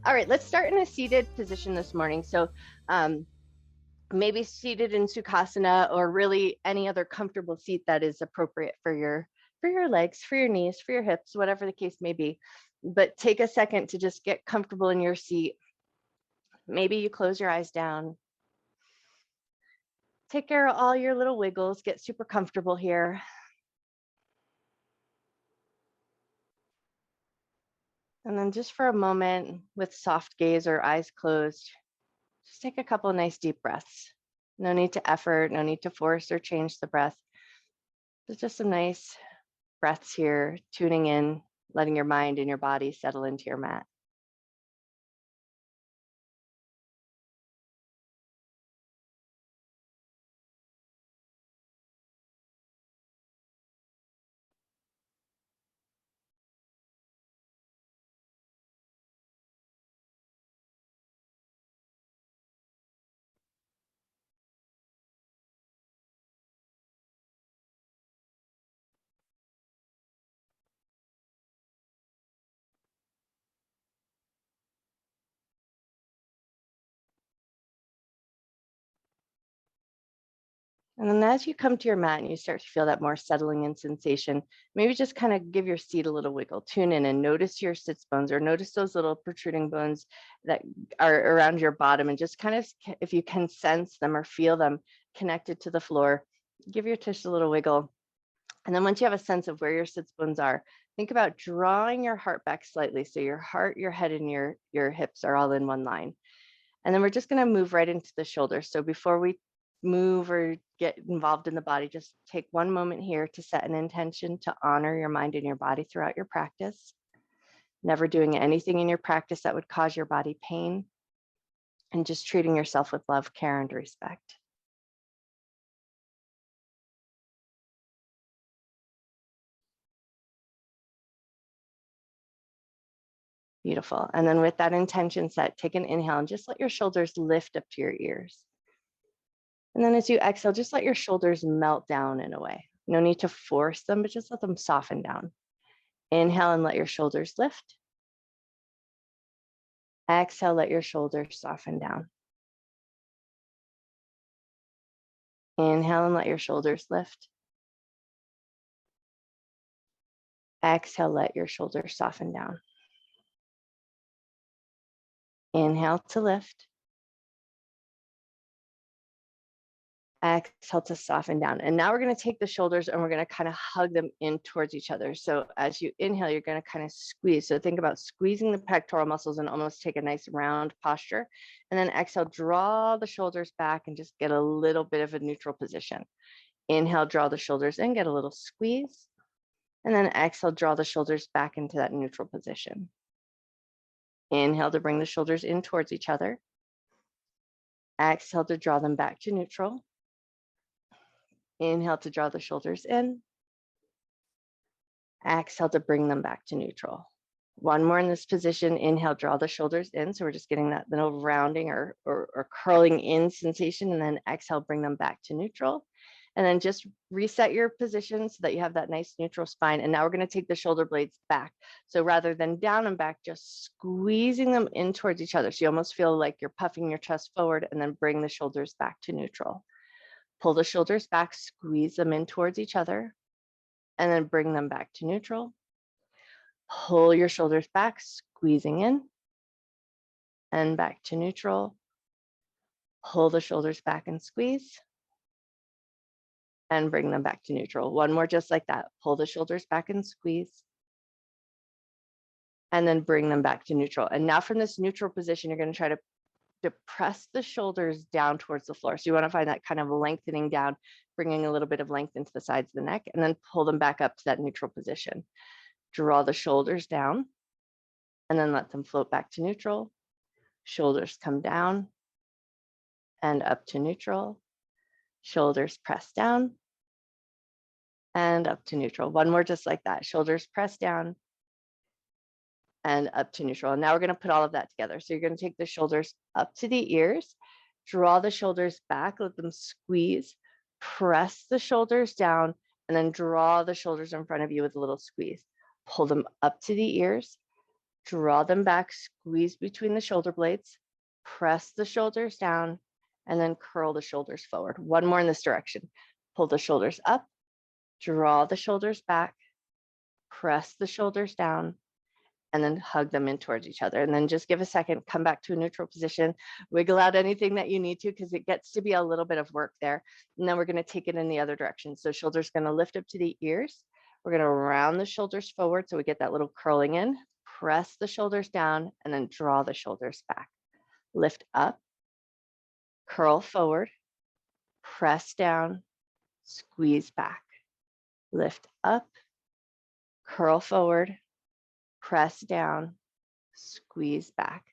All right, let's start in a seated position this morning. So maybe seated in Sukhasana, or really any other comfortable seat that is appropriate for your legs, for your knees, for your hips, whatever the case may be. But take a second to just get comfortable in your seat. Maybe you close your eyes down. Take care of all your little wiggles. Get super comfortable here. And then just for a moment, with soft gaze or eyes closed, just take a couple of nice deep breaths. No need to effort, no need to force or change the breath. There's just some nice breaths here, tuning in, letting your mind and your body settle into your mat. And then as you come to your mat and you start to feel that more settling in sensation, maybe just kind of give your seat a little wiggle. Tune in and notice your sits bones, or notice those little protruding bones that are around your bottom, and just kind of, if you can sense them or feel them connected to the floor, give your tush a little wiggle. And then once you have a sense of where your sits bones are, think about drawing your heart back slightly. So your heart, your head, and your hips are all in one line. And then we're just going to move right into the shoulders. So before we move or get involved in the body, just take one moment here to set an intention to honor your mind and your body throughout your practice. Never doing anything in your practice that would cause your body pain, and just treating yourself with love, care, and respect. Beautiful. And then with that intention set, take an inhale and just let your shoulders lift up to your ears. And then as you exhale, just let your shoulders melt down in a way. No need to force them, but just let them soften down. Inhale and let your shoulders lift. Exhale, let your shoulders soften down. Inhale and let your shoulders lift. Exhale, let your shoulders soften down. Inhale to lift. Exhale to soften down. And now we're going to take the shoulders and we're going to kind of hug them in towards each other. So as you inhale, you're going to kind of squeeze. So think about squeezing the pectoral muscles and almost take a nice round posture. And then exhale, draw the shoulders back and just get a little bit of a neutral position. Inhale, draw the shoulders in, get a little squeeze. And then exhale, draw the shoulders back into that neutral position. Inhale to bring the shoulders in towards each other. Exhale to draw them back to neutral. Inhale to draw the shoulders in. Exhale to bring them back to neutral. One more in this position. Inhale, draw the shoulders in. So we're just getting that little rounding or curling in sensation. And then exhale, bring them back to neutral. And then just reset your position so that you have that nice neutral spine. And now we're going to take the shoulder blades back. So rather than down and back, just squeezing them in towards each other. So you almost feel like you're puffing your chest forward, and then bring the shoulders back to neutral. Pull the shoulders back, squeeze them in towards each other, and then bring them back to neutral. Pull your shoulders back, squeezing in, and back to neutral. Pull the shoulders back and squeeze, and bring them back to neutral. One more just like that. Pull the shoulders back and squeeze, and then bring them back to neutral. And now from this neutral position, you're going to try to press the shoulders down towards the floor. So you want to find that kind of lengthening down, bringing a little bit of length into the sides of the neck, and then pull them back up to that neutral position. Draw the shoulders down, and then let them float back to neutral. Shoulders come down and up to neutral. Shoulders press down and up to neutral. One more just like that. Shoulders press down and up to neutral. And now we're going to put all of that together. So you're going to take the shoulders up to the ears, draw the shoulders back, let them squeeze, press the shoulders down, and then draw the shoulders in front of you with a little squeeze. Pull them up to the ears, Draw them back, squeeze between the shoulder blades, press the shoulders down, and then curl the shoulders forward. One more in this direction. Pull the shoulders up, draw the shoulders back, press the shoulders down, and then hug them in towards each other. And then just give a second, come back to a neutral position, wiggle out anything that you need to, because it gets to be a little bit of work there. And then we're going to take it in the other direction. So shoulders going to lift up to the ears. We're going to round the shoulders forward so we get that little curling in, press the shoulders down, and then draw the shoulders back. Lift up, curl forward, press down, squeeze back. Lift up, curl forward, press down, squeeze back.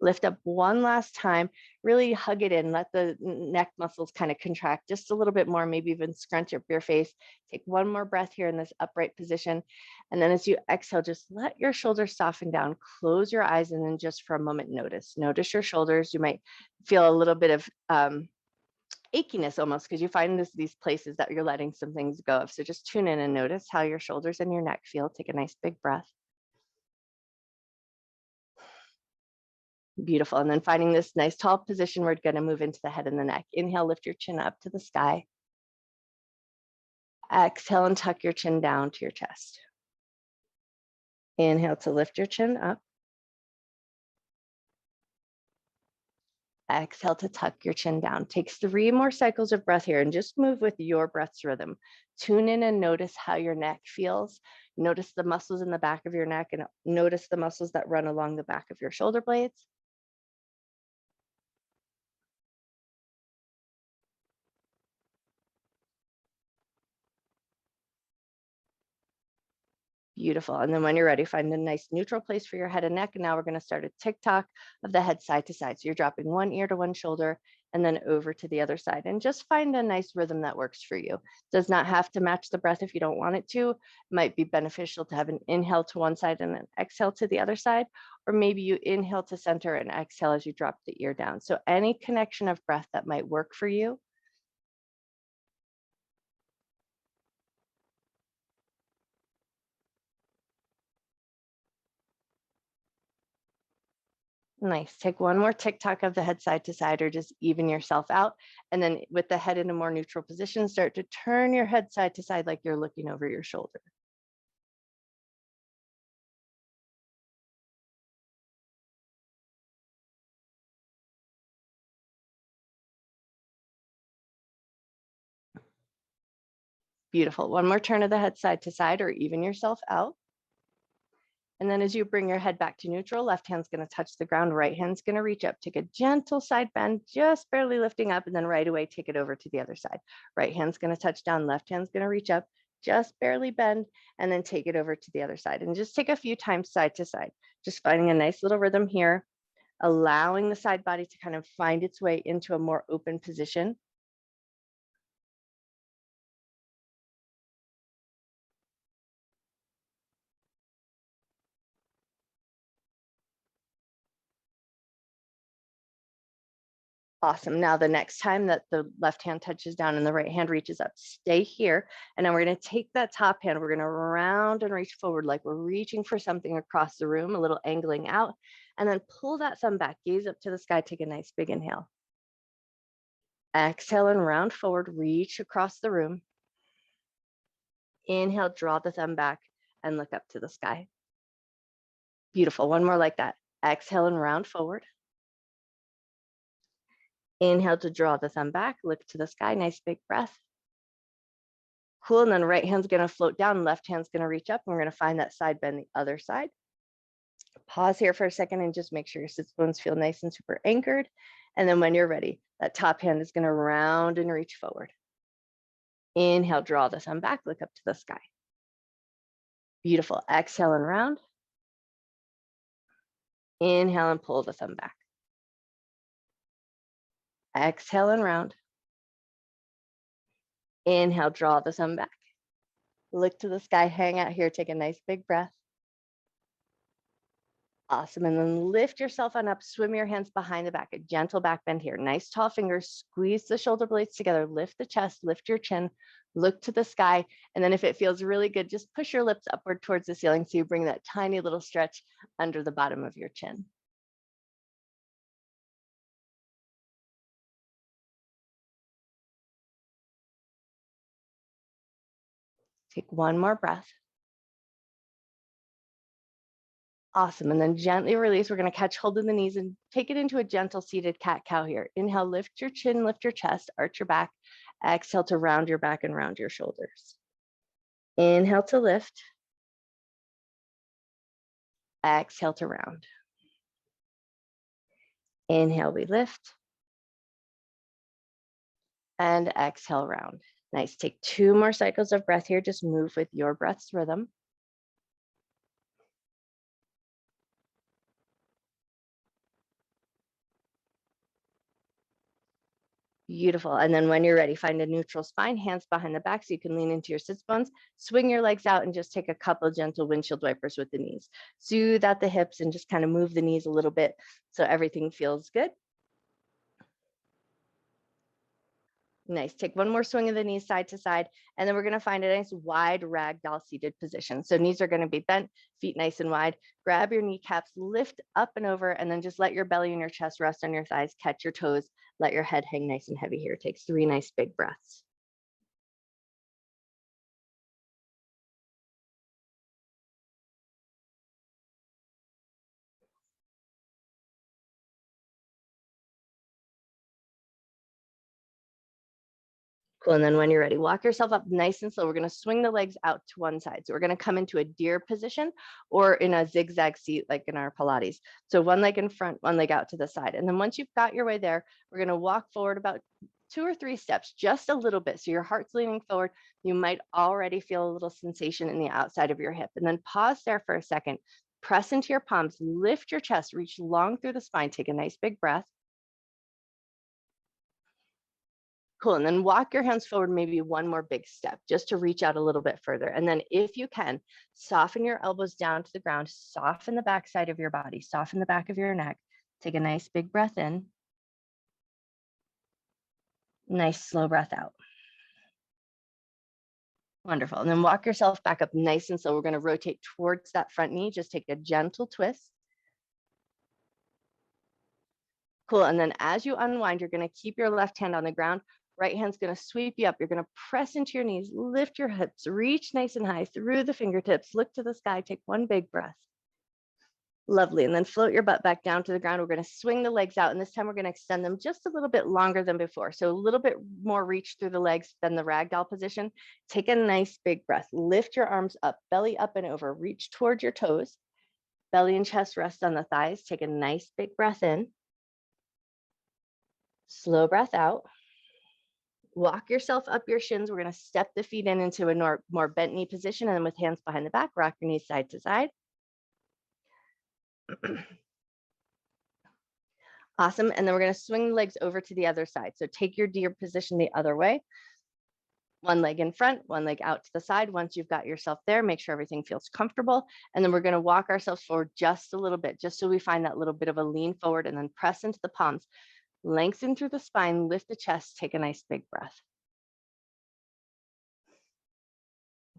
Lift up one last time, really hug it in, let the neck muscles kind of contract just a little bit more, maybe even scrunch up your face. Take one more breath here in this upright position. And then as you exhale, just let your shoulders soften down, close your eyes, and then just for a moment, notice your shoulders. You might feel a little bit of achiness almost because you find these places that you're letting some things go of. So just tune in and notice how your shoulders and your neck feel. Take a nice big breath. Beautiful. And then finding this nice tall position, we're going to move into the head and the neck. Inhale, lift your chin up to the sky. Exhale and tuck your chin down to your chest. Inhale to lift your chin up. Exhale to tuck your chin down. Take 3 more cycles of breath here and just move with your breath's rhythm. Tune in and notice how your neck feels. Notice the muscles in the back of your neck and notice the muscles that run along the back of your shoulder blades. Beautiful. And then when you're ready, find a nice neutral place for your head and neck. And now we're going to start a tick-tock of the head side to side. So you're dropping one ear to one shoulder and then over to the other side. And just find a nice rhythm that works for you. Does not have to match the breath if you don't want it to. It might be beneficial to have an inhale to one side and an exhale to the other side. Or maybe you inhale to center and exhale as you drop the ear down. So any connection of breath that might work for you. Nice. Take one more tick-tock of the head side to side or just even yourself out. And then with the head in a more neutral position, start to turn your head side to side like you're looking over your shoulder. Beautiful. One more turn of the head side to side or even yourself out. And then as you bring your head back to neutral, left hand's going to touch the ground, right hand's going to reach up, take a gentle side bend, just barely lifting up, and then right away, take it over to the other side. Right hand's going to touch down, left hand's going to reach up, just barely bend, and then take it over to the other side. And just take a few times side to side, just finding a nice little rhythm here, allowing the side body to kind of find its way into a more open position. Awesome. Now the next time that the left hand touches down and the right hand reaches up, stay here. And then we're going to take that top hand, we're going to round and reach forward like we're reaching for something across the room, a little angling out, and then pull that thumb back, gaze up to the sky, take a nice big inhale. Exhale and round forward, reach across the room. Inhale, draw the thumb back and look up to the sky. Beautiful. One more like that. Exhale and round forward. Inhale to draw the thumb back, look to the sky, nice big breath. Cool, and then right hand's gonna float down, left hand's gonna reach up, and we're gonna find that side bend the other side. Pause here for a second and just make sure your sits bones feel nice and super anchored. And then when you're ready, that top hand is gonna round and reach forward. Inhale, draw the thumb back, look up to the sky. Beautiful, exhale and round. Inhale and pull the thumb back. Exhale and round. Inhale, draw the thumb back. Look to the sky, hang out here, take a nice big breath. Awesome. And then lift yourself on up, swim your hands behind the back, a gentle back bend here. Nice tall fingers, squeeze the shoulder blades together, lift the chest, lift your chin, look to the sky. And then if it feels really good, just push your lips upward towards the ceiling so you bring that tiny little stretch under the bottom of your chin. Take one more breath. Awesome. And then gently release. We're going to catch hold of the knees and take it into a gentle seated cat-cow here. Inhale, lift your chin, lift your chest, arch your back. Exhale to round your back and round your shoulders. Inhale to lift. Exhale to round. Inhale, we lift. And exhale, round. Nice. Take 2 more cycles of breath here. Just move with your breath's rhythm. Beautiful. And then when you're ready, find a neutral spine, hands behind the back so you can lean into your sits bones, swing your legs out and just take a couple gentle windshield wipers with the knees. Soothe out the hips and just kind of move the knees a little bit so everything feels good. Nice. Take one more swing of the knees side to side, and then we're going to find a nice wide ragdoll seated position. So knees are going to be bent, feet nice and wide. Grab your kneecaps, lift up and over, and then just let your belly and your chest rest on your thighs. Catch your toes. Let your head hang nice and heavy here. Take 3 nice big breaths. Cool. And then when you're ready, walk yourself up nice and slow. We're going to swing the legs out to one side. So we're going to come into a deer position or in a zigzag seat like in our Pilates. So one leg in front, one leg out to the side. And then once you've got your way there, we're going to walk forward about 2 or 3 steps, just a little bit. So your heart's leaning forward. You might already feel a little sensation in the outside of your hip. And then pause there for a second. Press into your palms, lift your chest, reach long through the spine. Take a nice big breath. Cool. And then walk your hands forward, maybe one more big step just to reach out a little bit further. And then if you can, soften your elbows down to the ground, soften the back side of your body, soften the back of your neck. Take a nice big breath in. Nice slow breath out. Wonderful. And then walk yourself back up nice and slow. We're going to rotate towards that front knee. Just take a gentle twist. Cool. And then as you unwind, you're going to keep your left hand on the ground. Right hand's going to sweep you up. You're going to press into your knees, lift your hips, reach nice and high through the fingertips, look to the sky, take one big breath. Lovely. And then float your butt back down to the ground. We're going to swing the legs out. And this time we're going to extend them just a little bit longer than before. So a little bit more reach through the legs than the ragdoll position. Take a nice big breath. Lift your arms up, belly up and over. Reach towards your toes. Belly and chest rest on the thighs. Take a nice big breath in. Slow breath out. Walk yourself up your shins. We're going to step the feet in into a more bent knee position. And then with hands behind the back, rock your knees side to side. Awesome. And then we're going to swing the legs over to the other side. So take your deer position the other way. One leg in front, one leg out to the side. Once you've got yourself there, make sure everything feels comfortable. And then we're going to walk ourselves forward just a little bit, just so we find that little bit of a lean forward and then press into the palms. Lengthen through the spine, lift the chest, take a nice big breath.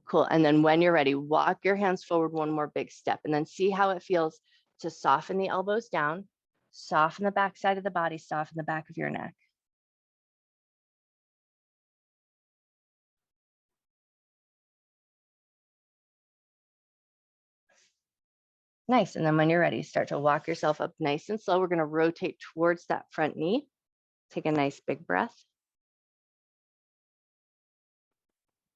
Cool. And then when you're ready, walk your hands forward one more big step and then see how it feels to soften the elbows down, soften the back side of the body, soften the back of your neck. Nice. And then when you're ready, start to walk yourself up nice and slow. We're going to rotate towards that front knee. Take a nice big breath.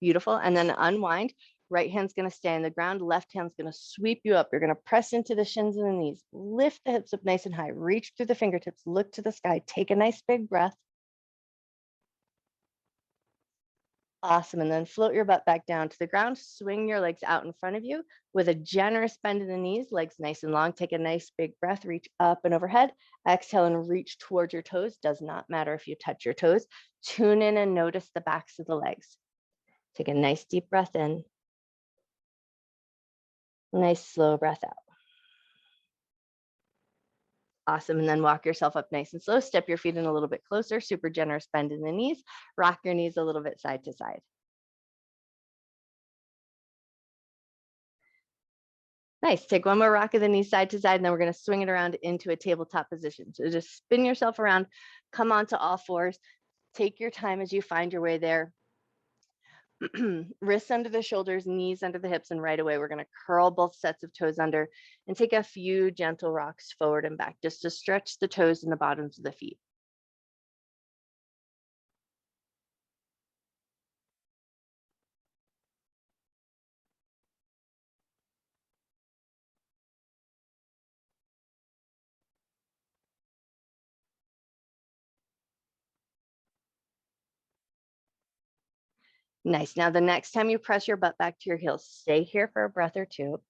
Beautiful. And then unwind. Right hand's going to stay on the ground. Left hand's going to sweep you up. You're going to press into the shins and the knees. Lift the hips up nice and high. Reach through the fingertips. Look to the sky. Take a nice big breath. Awesome. And then float your butt back down to the ground. Swing your legs out in front of you with a generous bend in the knees, legs nice and long. Take a nice big breath, reach up and overhead. Exhale and reach towards your toes. Does not matter if you touch your toes. Tune in and notice the backs of the legs. Take a nice deep breath in. Nice slow breath out. Awesome. And then walk yourself up nice and slow. Step your feet in a little bit closer. Super generous bend in the knees. Rock your knees a little bit side to side. Nice. Take one more rock of the knee side to side, and then we're going to swing it around into a tabletop position. So just spin yourself around, come onto all fours. Take your time as you find your way there. Wrists under the shoulders, knees under the hips, and right away we're going to curl both sets of toes under and take a few gentle rocks forward and back just to stretch the toes and the bottoms of the feet. Nice. Now, the next time you press your butt back to your heels, stay here for a breath or two.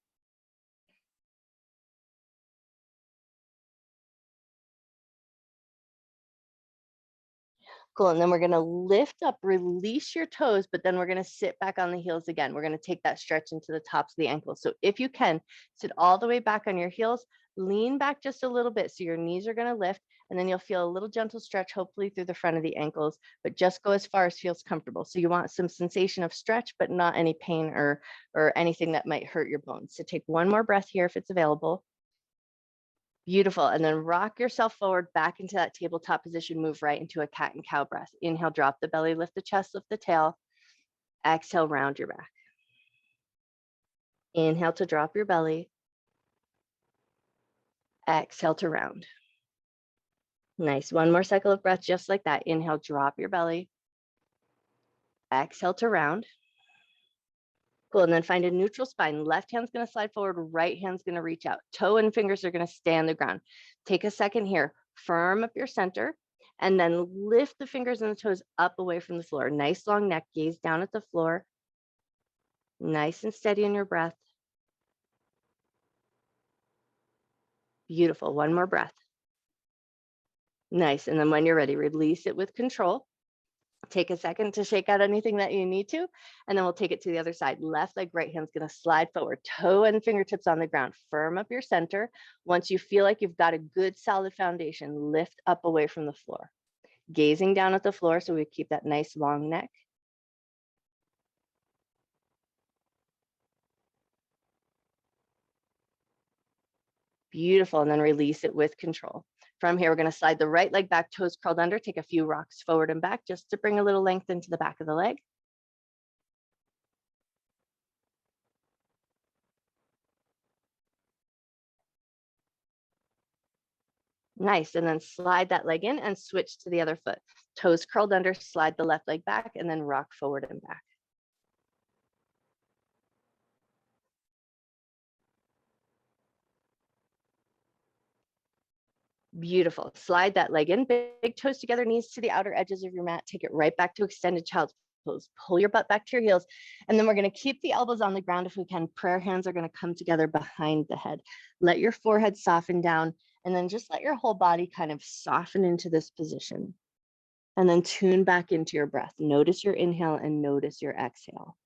Cool. And then we're going to lift up, release your toes, but then we're going to sit back on the heels again. We're going to take that stretch into the tops of the ankles. So if you can, sit all the way back on your heels, lean back just a little bit. So your knees are going to lift, and then you'll feel a little gentle stretch, hopefully through the front of the ankles, but just go as far as feels comfortable. So you want some sensation of stretch, but not any pain or anything that might hurt your bones. So take one more breath here if it's available. Beautiful. And then rock yourself forward back into that tabletop position. Move right into a cat and cow breath. Inhale, drop the belly, lift the chest, lift the tail. Exhale, round your back. Inhale to drop your belly. Exhale to round. Nice. One more cycle of breath, just like that. Inhale, drop your belly. Exhale to round. Cool. And then find a neutral spine. Left hand's going to slide forward. Right hand's going to reach out. Toe and fingers are going to stay on the ground. Take a second here. Firm up your center. And then lift the fingers and the toes up away from the floor. Nice long neck. Gaze down at the floor. Nice and steady in your breath. Beautiful. One more breath. Nice. And then when you're ready, release it with control. Take a second to shake out anything that you need to, and then we'll take it to the other side. Left leg, right hand's going to slide forward, toe and fingertips on the ground. Firm up your center. Once you feel like you've got a good solid foundation, lift up away from the floor. Gazing down at the floor so we keep that nice long neck. Beautiful. And then release it with control. From here, we're going to slide the right leg back, toes curled under, take a few rocks forward and back just to bring a little length into the back of the leg. Nice. And then slide that leg in and switch to the other foot. Toes curled under, slide the left leg back, and then rock forward and back. Beautiful. Slide that leg in, big toes together, knees to the outer edges of your mat. Take it right back to extended child's pose. Pull your butt back to your heels. And then we're going to keep the elbows on the ground if we can. Prayer hands are going to come together behind the head. Let your forehead soften down, and then just let your whole body kind of soften into this position. And then tune back into your breath. Notice your inhale and notice your exhale.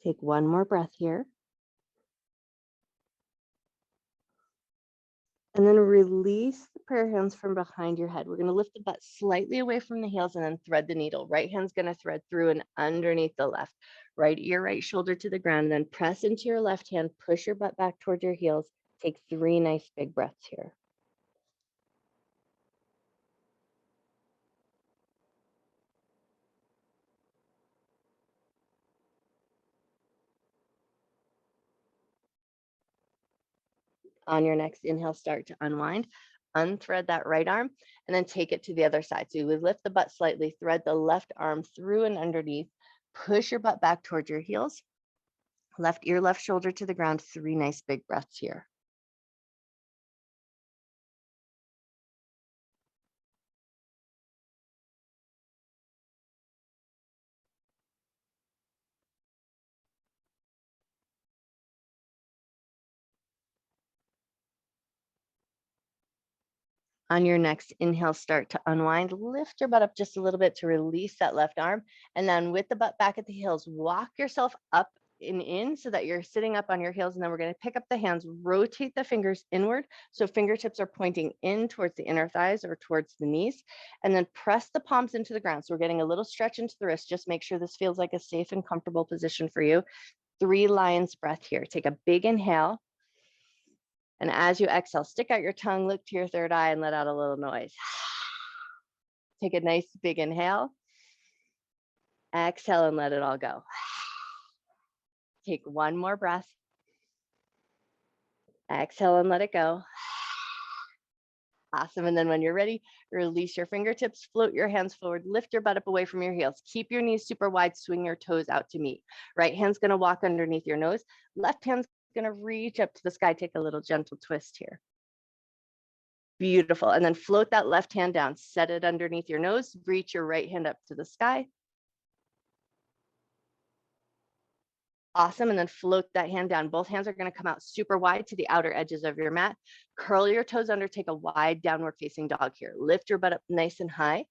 Take one more breath here. And then release the prayer hands from behind your head. We're going to lift the butt slightly away from the heels and then thread the needle. Right hand's going to thread through and underneath the left. Right ear, right shoulder to the ground. And then press into your left hand. Push your butt back toward your heels. Take 3 nice big breaths here. On your next inhale, start to unwind. unthread that right arm, and then take it to the other side. So you lift the butt slightly, thread the left arm through and underneath, push your butt back towards your heels, left ear, left shoulder to the ground, 3 nice big breaths here. On your next inhale, start to unwind. Lift your butt up just a little bit to release that left arm. And then with the butt back at the heels, walk yourself up and in so that you're sitting up on your heels. And then we're going to pick up the hands, rotate the fingers inward. So fingertips are pointing in towards the inner thighs or towards the knees. And then press the palms into the ground. So we're getting a little stretch into the wrist. Just make sure this feels like a safe and comfortable position for you. 3 lions breath here. Take a big inhale. And as you exhale, stick out your tongue, look to your third eye, and let out a little noise. Take a nice big inhale. Exhale and let it all go. Take one more breath. Exhale and let it go. Awesome. And then when you're ready, release your fingertips, float your hands forward, lift your butt up away from your heels. Keep your knees super wide, swing your toes out to meet. Right hand's going to walk underneath your nose. Left hand's going to reach up to the sky. Take a little gentle twist here. Beautiful. And then float that left hand down, set it underneath your nose, reach your right hand up to the sky. Awesome. And then float that hand down. Both hands are going to come out super wide to the outer edges of your mat. Curl your toes under, take a wide downward facing dog here. Lift your butt up nice and high.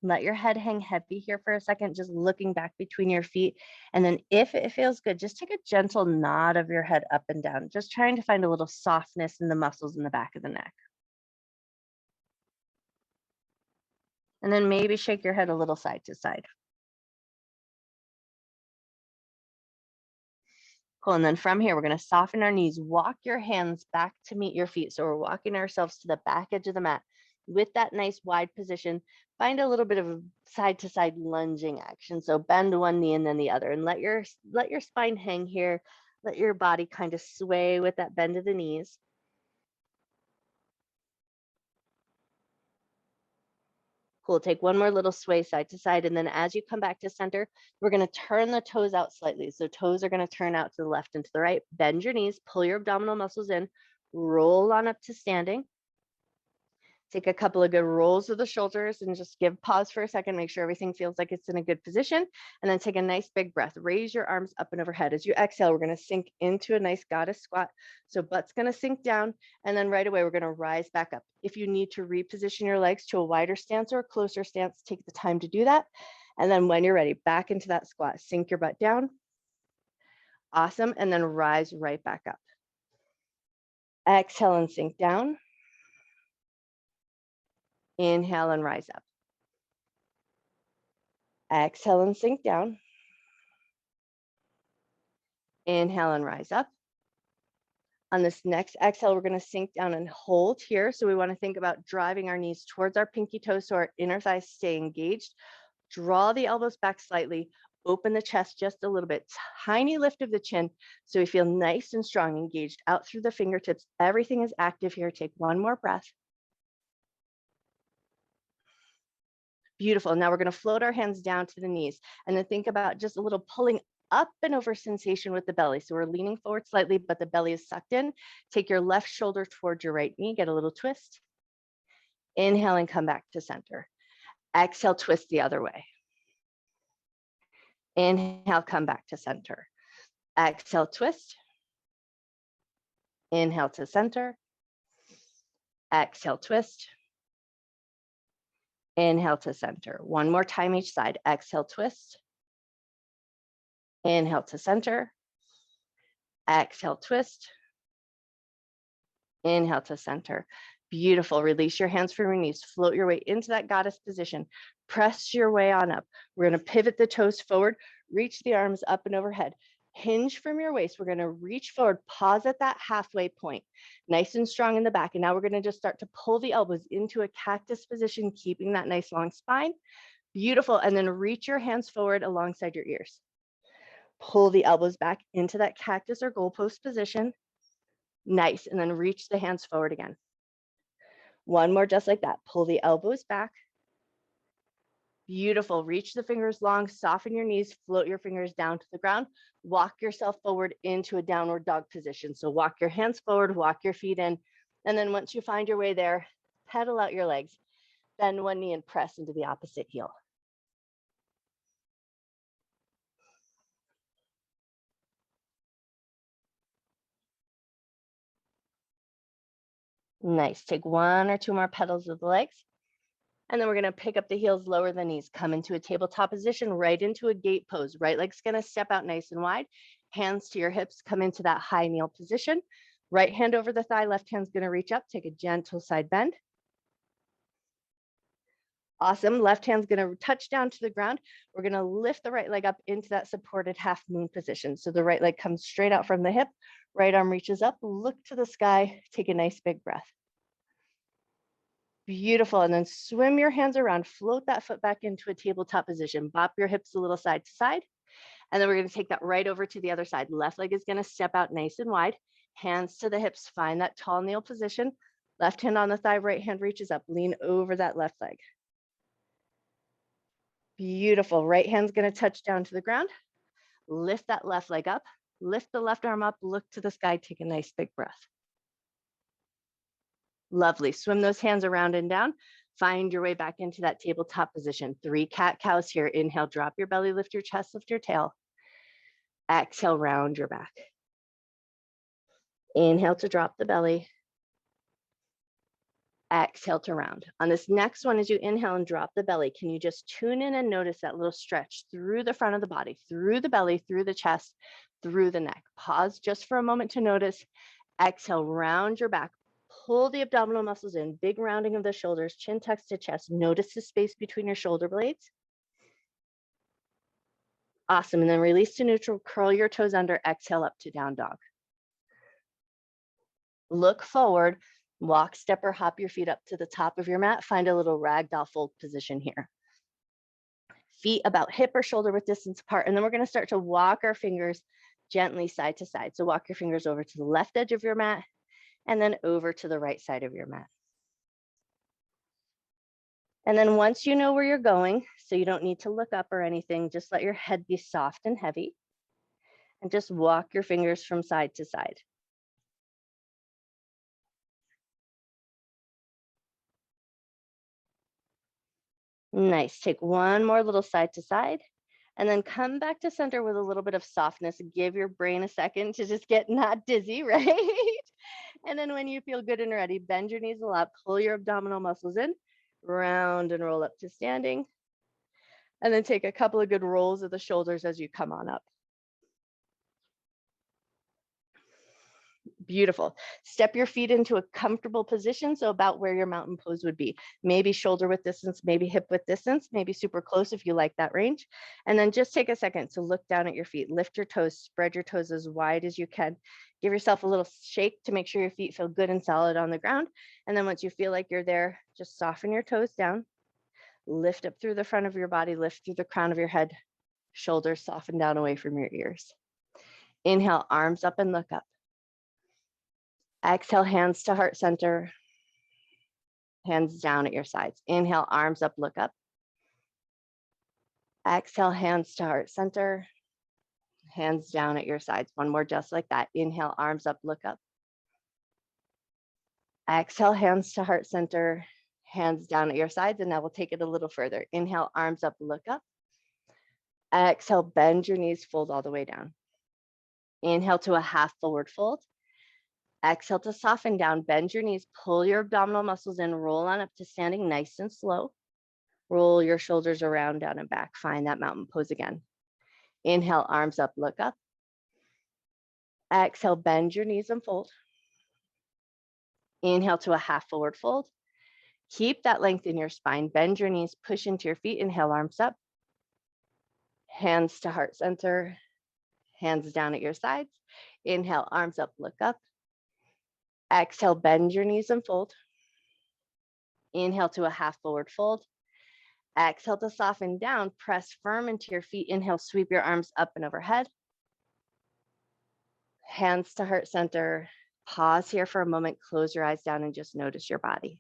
Let your head hang heavy here for a second, just looking back between your feet. And then if it feels good, just take a gentle nod of your head up and down, just trying to find a little softness in the muscles in the back of the neck. And then maybe shake your head a little side to side. Cool. And then from here, we're going to soften our knees, walk your hands back to meet your feet. So we're walking ourselves to the back edge of the mat with that nice wide position. Find a little bit of side to side lunging action. So bend one knee and then the other, and let your spine hang here. Let your body kind of sway with that bend of the knees. Cool. Take one more little sway side to side. And then as you come back to center, we're going to turn the toes out slightly. So toes are going to turn out to the left and to the right. Bend your knees, pull your abdominal muscles in, roll on up to standing. Take a couple of good rolls of the shoulders and just pause for a second, make sure everything feels like it's in a good position. And then take a nice big breath. Raise your arms up and overhead. As you exhale, we're going to sink into a nice goddess squat. So butt's going to sink down, and then right away, we're going to rise back up. If you need to reposition your legs to a wider stance or a closer stance, take the time to do that. And then when you're ready, back into that squat, sink your butt down. Awesome. And then rise right back up. Exhale and sink down. Inhale and rise up. Exhale and sink down. Inhale and rise up. On this next exhale, we're going to sink down and hold here. So we want to think about driving our knees towards our pinky toes so our inner thighs stay engaged. Draw the elbows back slightly. Open the chest just a little bit. Tiny lift of the chin so we feel nice and strong, engaged out through the fingertips. Everything is active here. Take one more breath. Beautiful. Now we're going to float our hands down to the knees and then think about just a little pulling up and over sensation with the belly. So we're leaning forward slightly, but the belly is sucked in. Take your left shoulder towards your right knee. Get a little twist. Inhale and come back to center. Exhale, twist the other way. Inhale, come back to center. Exhale, twist. Inhale to center. Exhale, twist. Inhale to center. One more time each side. Exhale, twist. Inhale to center. Exhale, twist. Inhale to center. Beautiful. Release your hands from your knees. Float your way into that goddess position. Press your way on up. We're going to pivot the toes forward. Reach the arms up and overhead. Hinge from your waist. We're going to reach forward. Pause at that halfway point. Nice and strong in the back. And now we're going to just start to pull the elbows into a cactus position, keeping that nice long spine. Beautiful. And then reach your hands forward alongside your ears. Pull the elbows back into that cactus or goalpost position. Nice. And then reach the hands forward again. One more just like that. Pull the elbows back. Beautiful. Reach the fingers long, soften your knees, float your fingers down to the ground. Walk yourself forward into a downward dog position. So walk your hands forward, walk your feet in. And then once you find your way there, pedal out your legs. Bend one knee and press into the opposite heel. Nice. Take one or two more pedals of the legs. And then we're going to pick up the heels, lower the knees, come into a tabletop position, right into a gate pose. Right leg's going to step out nice and wide. Hands to your hips, come into that high kneel position. Right hand over the thigh, left hand's going to reach up, take a gentle side bend. Awesome. Left hand's going to touch down to the ground. We're going to lift the right leg up into that supported half moon position. So the right leg comes straight out from the hip, right arm reaches up, look to the sky, take a nice big breath. Beautiful. And then swim your hands around, float that foot back into a tabletop position, bop your hips a little side to side. And then we're going to take that right over to the other side. Left leg is going to step out nice and wide, hands to the hips, find that tall kneel position. Left hand on the thigh, right hand reaches up, lean over that left leg. Beautiful. Right hand's going to touch down to the ground. Lift that left leg up, lift the left arm up, look to the sky, take a nice big breath. Lovely. Swim those hands around and down. Find your way back into that tabletop position. 3 cat-cows here. Inhale, drop your belly, lift your chest, lift your tail. Exhale, round your back. Inhale to drop the belly. Exhale to round. On this next one, as you inhale and drop the belly, can you just tune in and notice that little stretch through the front of the body, through the belly, through the chest, through the neck. Pause just for a moment to notice. Exhale, round your back. Pull the abdominal muscles in, big rounding of the shoulders, chin tucks to chest. Notice the space between your shoulder blades. Awesome. And then release to neutral, curl your toes under, exhale up to down dog. Look forward, walk, step, or hop your feet up to the top of your mat. Find a little ragdoll fold position here. Feet about hip or shoulder width distance apart. And then we're going to start to walk our fingers gently side to side. So walk your fingers over to the left edge of your mat and then over to the right side of your mat. And then once you know where you're going, so you don't need to look up or anything, just let your head be soft and heavy. And just walk your fingers from side to side. Nice. Take one more little side to side. And then come back to center with a little bit of softness. Give your brain a second to just get not dizzy, right? And then when you feel good and ready, bend your knees a lot, pull your abdominal muscles in, round and roll up to standing. And then take a couple of good rolls of the shoulders as you come on up. Beautiful. Step your feet into a comfortable position, so about where your mountain pose would be. Maybe shoulder width distance, maybe hip width distance, maybe super close if you like that range. And then just take a second to look down at your feet. Lift your toes, spread your toes as wide as you can. Give yourself a little shake to make sure your feet feel good and solid on the ground. And then once you feel like you're there, just soften your toes down. Lift up through the front of your body, lift through the crown of your head. Shoulders soften down away from your ears. Inhale, arms up and look up. Exhale, hands to heart center, hands down at your sides. Inhale, arms up, look up. Exhale, hands to heart center, hands down at your sides. One more just like that. Inhale, arms up, look up. Exhale, hands to heart center, hands down at your sides. And now we'll take it a little further. Inhale, arms up, look up. Exhale, bend your knees, fold all the way down. Inhale to a half forward fold. Exhale to soften down, bend your knees, pull your abdominal muscles in, roll on up to standing nice and slow. Roll your shoulders around, down and back. Find that mountain pose again. Inhale, arms up, look up. Exhale, bend your knees and fold. Inhale to a half forward fold. Keep that length in your spine. Bend your knees, push into your feet. Inhale, arms up. Hands to heart center. Hands down at your sides. Inhale, arms up, look up. Exhale, bend your knees and fold. Inhale to a half forward fold. Exhale to soften down, press firm into your feet. Inhale, sweep your arms up and overhead. Hands to heart center. Pause here for a moment, close your eyes down and just notice your body.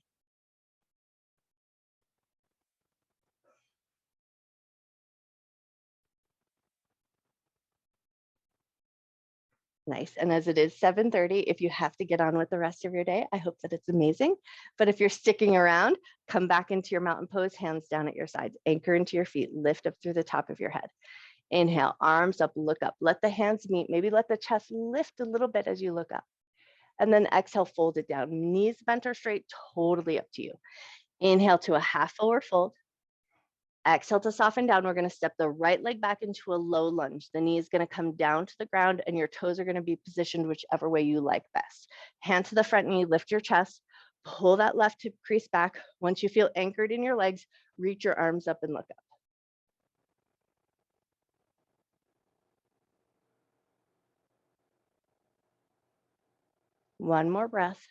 Nice. And as it is 7:30, if you have to get on with the rest of your day, I hope that it's amazing. But if you're sticking around, come back into your mountain pose, hands down at your sides, anchor into your feet, lift up through the top of your head. Inhale, arms up, look up. Let the hands meet. Maybe let the chest lift a little bit as you look up. And then exhale, fold it down. Knees bent or straight, totally up to you. Inhale to a half forward fold. Exhale to soften down. We're going to step the right leg back into a low lunge. The knee is going to come down to the ground and your toes are going to be positioned whichever way you like best. Hand to the front knee, lift your chest, pull that left hip crease back. Once you feel anchored in your legs, reach your arms up and look up. One more breath.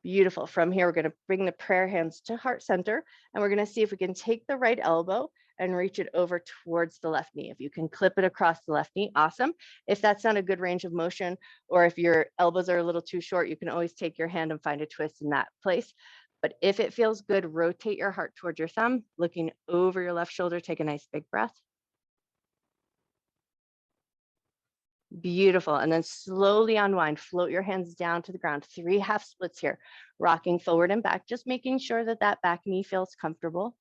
Beautiful. From here, we're going to bring the prayer hands to heart center, and we're going to see if we can take the right elbow and reach it over towards the left knee. If you can clip it across the left knee, awesome. If that's not a good range of motion, or if your elbows are a little too short, you can always take your hand and find a twist in that place. But if it feels good, rotate your heart towards your thumb, looking over your left shoulder. Take a nice big breath. Beautiful. And then slowly unwind, float your hands down to the ground. 3 half splits here, rocking forward and back, just making sure that that back knee feels comfortable.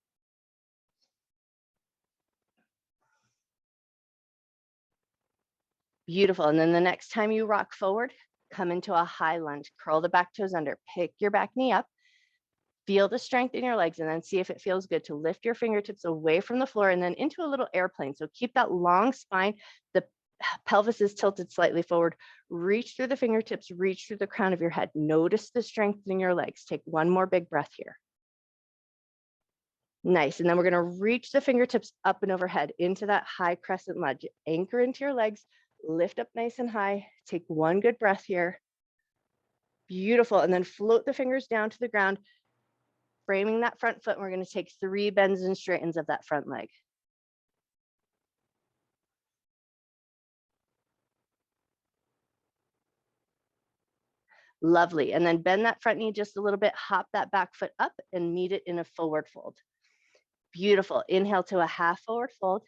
Beautiful. And then the next time you rock forward, come into a high lunge, curl the back toes under, pick your back knee up, feel the strength in your legs, and then see if it feels good to lift your fingertips away from the floor and then into a little airplane. So keep that long spine. The pelvis is tilted slightly forward. Reach through the fingertips, reach through the crown of your head. Notice the strength in your legs. Take one more big breath here. Nice. And then we're going to reach the fingertips up and overhead into that high crescent lunge. Anchor into your legs, lift up nice and high. Take one good breath here. Beautiful. And then float the fingers down to the ground, framing that front foot. And we're going to take 3 bends and straightens of that front leg. Lovely. And then bend that front knee just a little bit, hop that back foot up and meet it in a forward fold. Beautiful. Inhale to a half forward fold.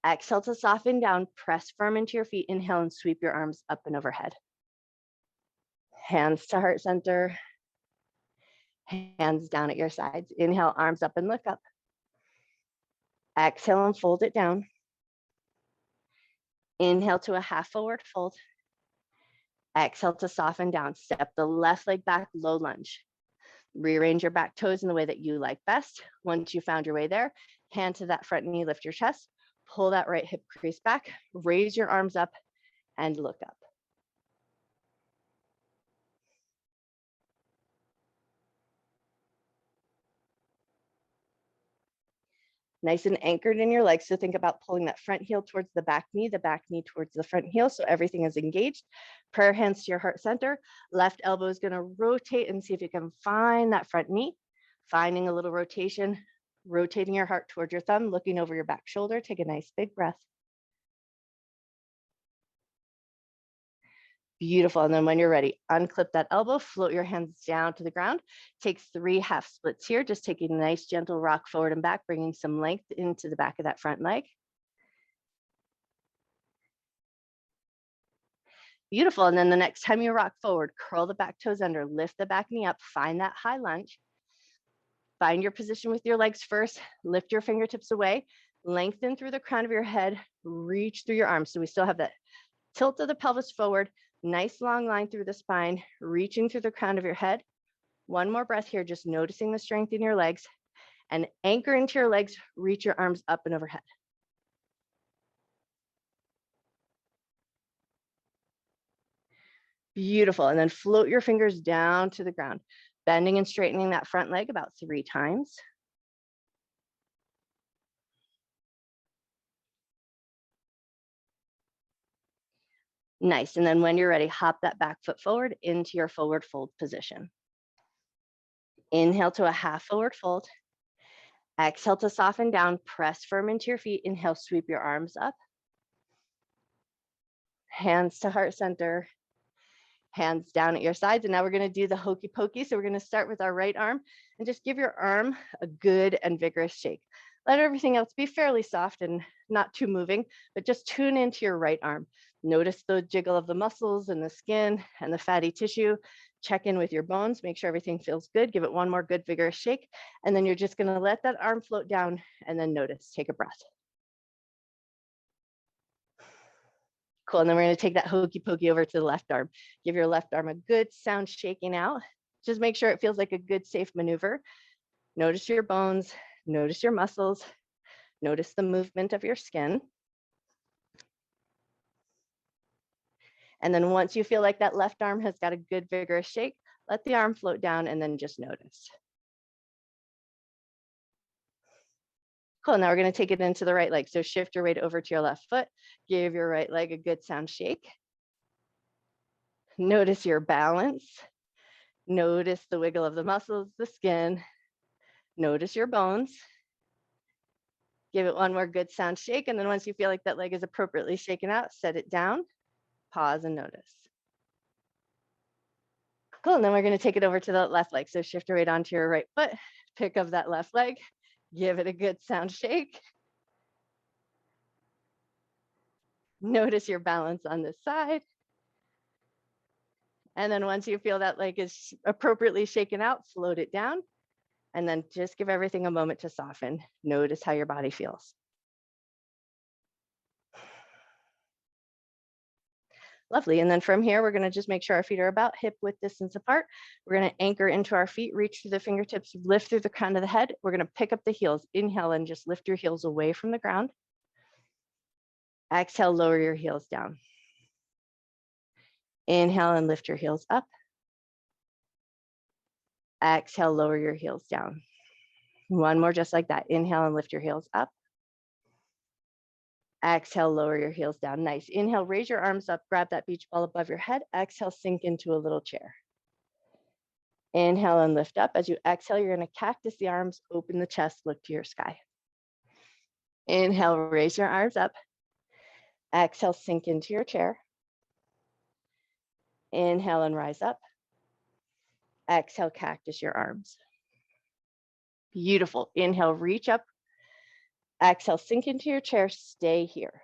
Exhale to soften down, press firm into your feet. Inhale and sweep your arms up and overhead. Hands to heart center. Hands down at your sides. Inhale, arms up and look up. Exhale and fold it down. Inhale to a half forward fold. Exhale to soften down. Step the left leg back, low lunge. Rearrange your back toes in the way that you like best. Once you found your way there, hand to that front knee, lift your chest, pull that right hip crease back, raise your arms up and look up. Nice and anchored in your legs. So think about pulling that front heel towards the back knee towards the front heel. So everything is engaged. Prayer hands to your heart center. Left elbow is going to rotate and see if you can find that front knee. Finding a little rotation, rotating your heart towards your thumb, looking over your back shoulder. Take a nice big breath. Beautiful. And then when you're ready, unclip that elbow, float your hands down to the ground. Take 3 half splits here, just taking a nice gentle rock forward and back, bringing some length into the back of that front leg. Beautiful. And then the next time you rock forward, curl the back toes under, lift the back knee up, find that high lunge. Find your position with your legs first, lift your fingertips away, lengthen through the crown of your head, reach through your arms. So we still have that tilt of the pelvis forward, nice long line through the spine, reaching through the crown of your head. One more breath here, just noticing the strength in your legs, and anchor into your legs, reach your arms up and overhead. Beautiful. And then float your fingers down to the ground, bending and straightening that front leg about 3 times. Nice. And then when you're ready, hop that back foot forward into your forward fold position. Inhale to a half forward fold. Exhale to soften down, press firm into your feet. Inhale, sweep your arms up. Hands to heart center, hands down at your sides. And now we're going to do the hokey pokey. So we're going to start with our right arm and just give your arm a good and vigorous shake. Let everything else be fairly soft and not too moving, but just tune into your right arm. Notice the jiggle of the muscles and the skin and the fatty tissue. Check in with your bones, make sure everything feels good. Give it one more good vigorous shake. And then you're just going to let that arm float down and then notice, take a breath. Cool, and then we're gonna take that hokey pokey over to the left arm. Give your left arm a good sound shaking out. Just make sure it feels like a good, safe maneuver. Notice your bones, notice your muscles, notice the movement of your skin. And then once you feel like that left arm has got a good, vigorous shake, let the arm float down and then just notice. Cool, now we're gonna take it into the right leg. So shift your weight over to your left foot, give your right leg a good sound shake. Notice your balance. Notice the wiggle of the muscles, the skin. Notice your bones. Give it one more good sound shake. And then once you feel like that leg is appropriately shaken out, set it down, pause and notice. Cool, and then we're gonna take it over to the left leg. So shift your weight onto your right foot, pick up that left leg, give it a good sound shake. Notice your balance on this side. And then once you feel that leg is appropriately shaken out, float it down. And then just give everything a moment to soften. Notice how your body feels. Lovely, and then from here, we're gonna just make sure our feet are about hip width distance apart. We're gonna anchor into our feet, reach through the fingertips, lift through the crown of the head. We're gonna pick up the heels. Inhale and just lift your heels away from the ground. Exhale, lower your heels down. Inhale and lift your heels up. Exhale, lower your heels down. One more just like that. Inhale and lift your heels up. Exhale, lower your heels down. Nice. Inhale, raise your arms up, grab that beach ball above your head. Exhale, sink into a little chair. Inhale and lift up. As you exhale, you're going to cactus the arms, open the chest, look to your sky. Inhale, raise your arms up. Exhale, sink into your chair. Inhale and rise up. Exhale, cactus your arms. Beautiful. Inhale, reach up. Exhale, sink into your chair, stay here.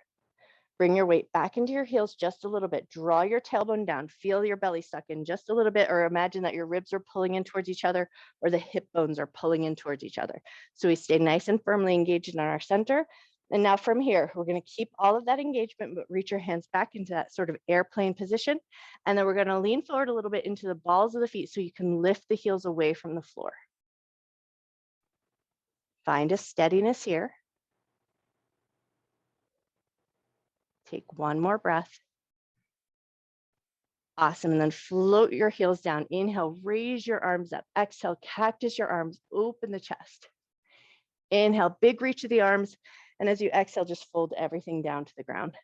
Bring your weight back into your heels just a little bit. Draw your tailbone down. Feel your belly suck in just a little bit, or imagine that your ribs are pulling in towards each other or the hip bones are pulling in towards each other. So we stay nice and firmly engaged in our center. And now from here, we're going to keep all of that engagement, but reach your hands back into that sort of airplane position. And then we're going to lean forward a little bit into the balls of the feet so you can lift the heels away from the floor. Find a steadiness here. Take one more breath. Awesome, and then float your heels down. Inhale, raise your arms up. Exhale, cactus your arms, open the chest. Inhale, big reach of the arms. And as you exhale, just fold everything down to the ground.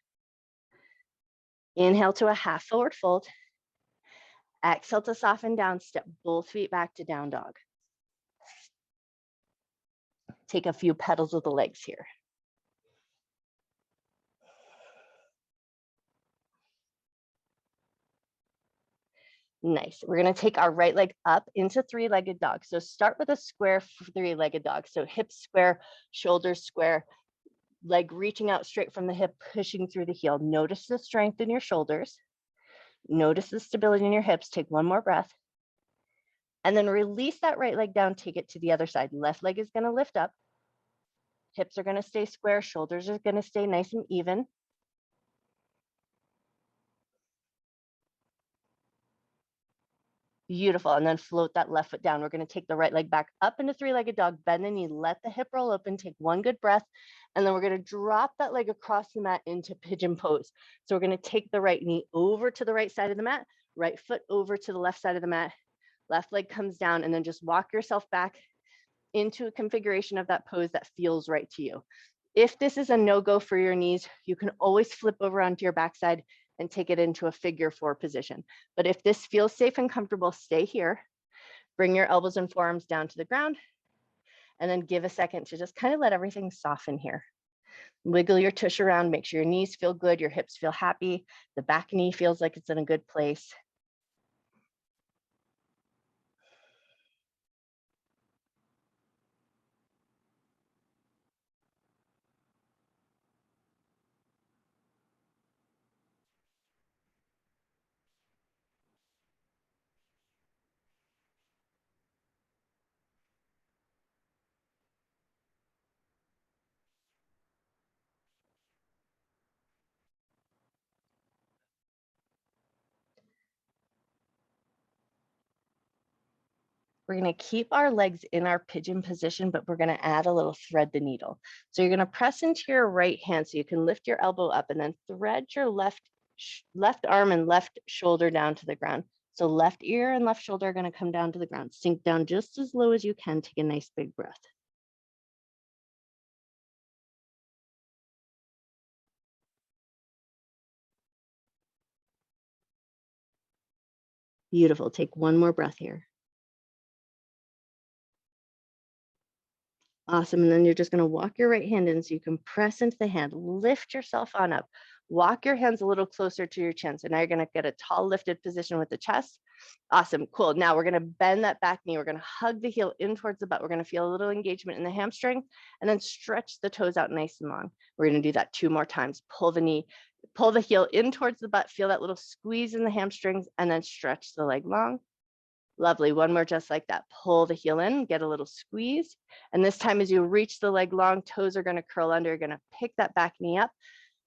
Inhale to a half forward fold. Exhale to soften down, step both feet back to down dog. Take a few petals of the legs here. Nice. We're going to take our right leg up into three-legged dog. So start with a square three-legged dog. So hips square, shoulders square, leg reaching out straight from the hip, pushing through the heel. Notice the strength in your shoulders. Notice the stability in your hips. Take one more breath. And then release that right leg down, take it to the other side. Left leg is going to lift up. Hips are going to stay square. Shoulders are going to stay nice and even. Beautiful. And then float that left foot down. We're going to take the right leg back up into three-legged dog, bend the knee, let the hip roll open, take one good breath. And then we're going to drop that leg across the mat into pigeon pose. So we're going to take the right knee over to the right side of the mat, right foot over to the left side of the mat, left leg comes down, and then just walk yourself back into a configuration of that pose that feels right to you. If this is a no-go for your knees, you can always flip over onto your backside and take it into a figure four position. But if this feels safe and comfortable, stay here. Bring your elbows and forearms down to the ground, and then give a second to just kind of let everything soften here. Wiggle your tush around, make sure your knees feel good, your hips feel happy, the back knee feels like it's in a good place. We're going to keep our legs in our pigeon position, but we're going to add a little thread the needle. So you're going to press into your right hand so you can lift your elbow up and then thread your left arm and left shoulder down to the ground. So left ear and left shoulder are going to come down to the ground. Sink down just as low as you can. Take a nice big breath. Beautiful. Take one more breath here. Awesome. And then you're just going to walk your right hand in so you can press into the hand, lift yourself on up, walk your hands a little closer to your chin. So now you're going to get a tall lifted position with the chest. Awesome. Cool. Now we're going to bend that back knee. We're going to hug the heel in towards the butt. We're going to feel a little engagement in the hamstring and then stretch the toes out nice and long. We're going to do that 2 more times. Pull the heel in towards the butt, feel that little squeeze in the hamstrings and then stretch the leg long. Lovely. One more just like that. Pull the heel in, get a little squeeze. And this time as you reach the leg long, toes are going to curl under. You're going to pick that back knee up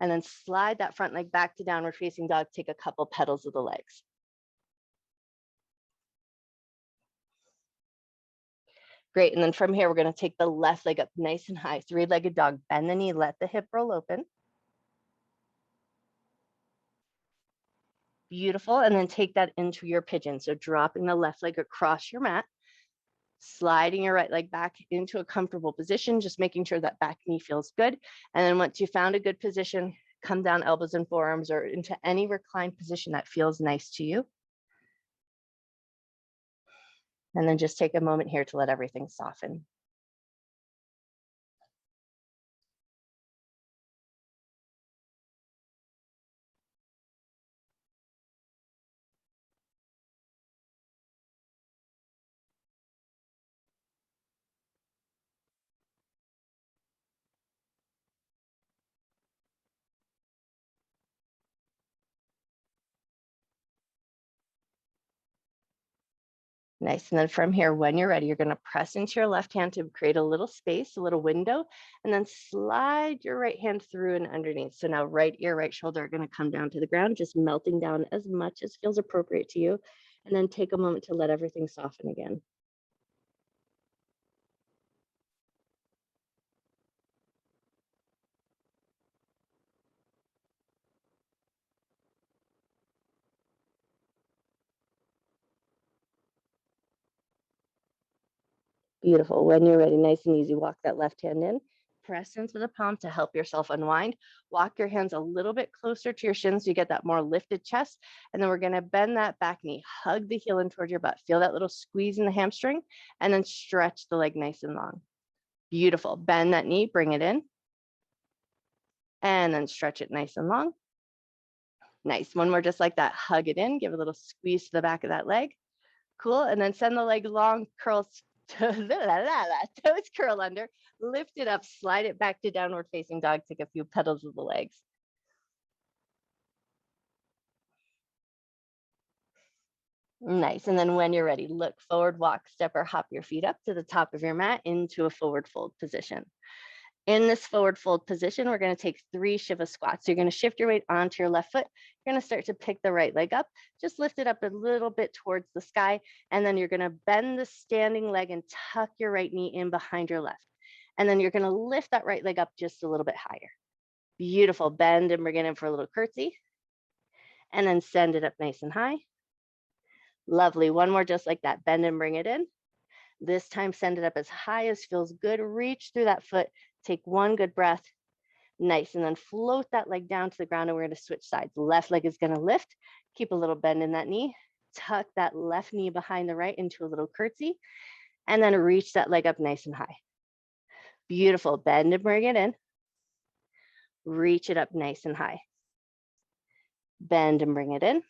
and then slide that front leg back to downward facing dog. Take a couple pedals of the legs. Great. And then from here, we're going to take the left leg up nice and high. 3-legged dog. Bend the knee, let the hip roll open. Beautiful. And then take that into your pigeon. So dropping the left leg across your mat. Sliding your right leg back into a comfortable position, just making sure that back knee feels good. And then once you found a good position, come down elbows and forearms or into any reclined position that feels nice to you. And then just take a moment here to let everything soften. Nice. And then from here, when you're ready, you're going to press into your left hand to create a little space, a little window, and then slide your right hand through and underneath. So now right ear, right shoulder are going to come down to the ground, just melting down as much as feels appropriate to you. And then take a moment to let everything soften again. Beautiful. When you're ready, nice and easy, walk that left hand in, press into the palm to help yourself unwind. Walk your hands a little bit closer to your shins so you get that more lifted chest. And then we're going to bend that back knee, hug the heel in towards your butt. Feel that little squeeze in the hamstring and then stretch the leg nice and long. Beautiful. Bend that knee, bring it in and then stretch it nice and long. Nice. One more just like that. Hug it in, give a little squeeze to the back of that leg. Cool. And then send the leg long, curls, toes curl under, lift it up, slide it back to downward facing dog. Take a few pedals of the legs. Nice. And then when you're ready, look forward, walk, step, or hop your feet up to the top of your mat into a forward fold position. In this forward fold position, we're going to take 3 Shiva squats. So you're going to shift your weight onto your left foot. You're going to start to pick the right leg up. Just lift it up a little bit towards the sky. And then you're going to bend the standing leg and tuck your right knee in behind your left. And then you're going to lift that right leg up just a little bit higher. Beautiful. Bend and bring it in for a little curtsy. And then send it up nice and high. Lovely. One more just like that. Bend and bring it in. This time, send it up as high as feels good. Reach through that foot. Take one good breath. Nice. And then float that leg down to the ground and we're going to switch sides. Left leg is going to lift. Keep a little bend in that knee. Tuck that left knee behind the right into a little curtsy. And then reach that leg up nice and high. Beautiful. Bend and bring it in. Reach it up nice and high. Bend and bring it in.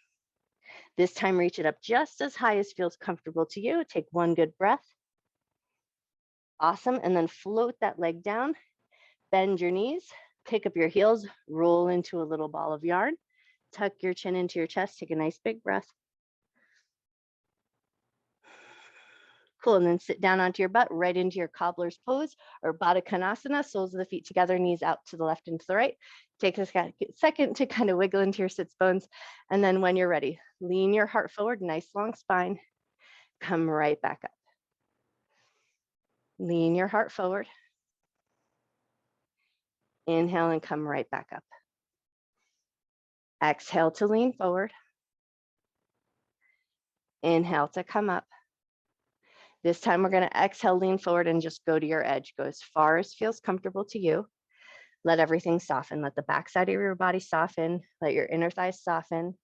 This time, reach it up just as high as feels comfortable to you. Take one good breath. Awesome. And then float that leg down. Bend your knees. Pick up your heels. Roll into a little ball of yarn. Tuck your chin into your chest. Take a nice big breath. Cool. And then sit down onto your butt, right into your cobbler's pose or Baddha Konasana, soles of the feet together, knees out to the left and to the right. Take a second to kind of wiggle into your sits bones. And then when you're ready, lean your heart forward, nice long spine. Come right back up. Lean your heart forward. Inhale and come right back up. Exhale to lean forward. Inhale to come up. This time we're going to exhale, lean forward, and just go to your edge. Go as far as feels comfortable to you. Let everything soften. Let the backside of your body soften. Let your inner thighs soften.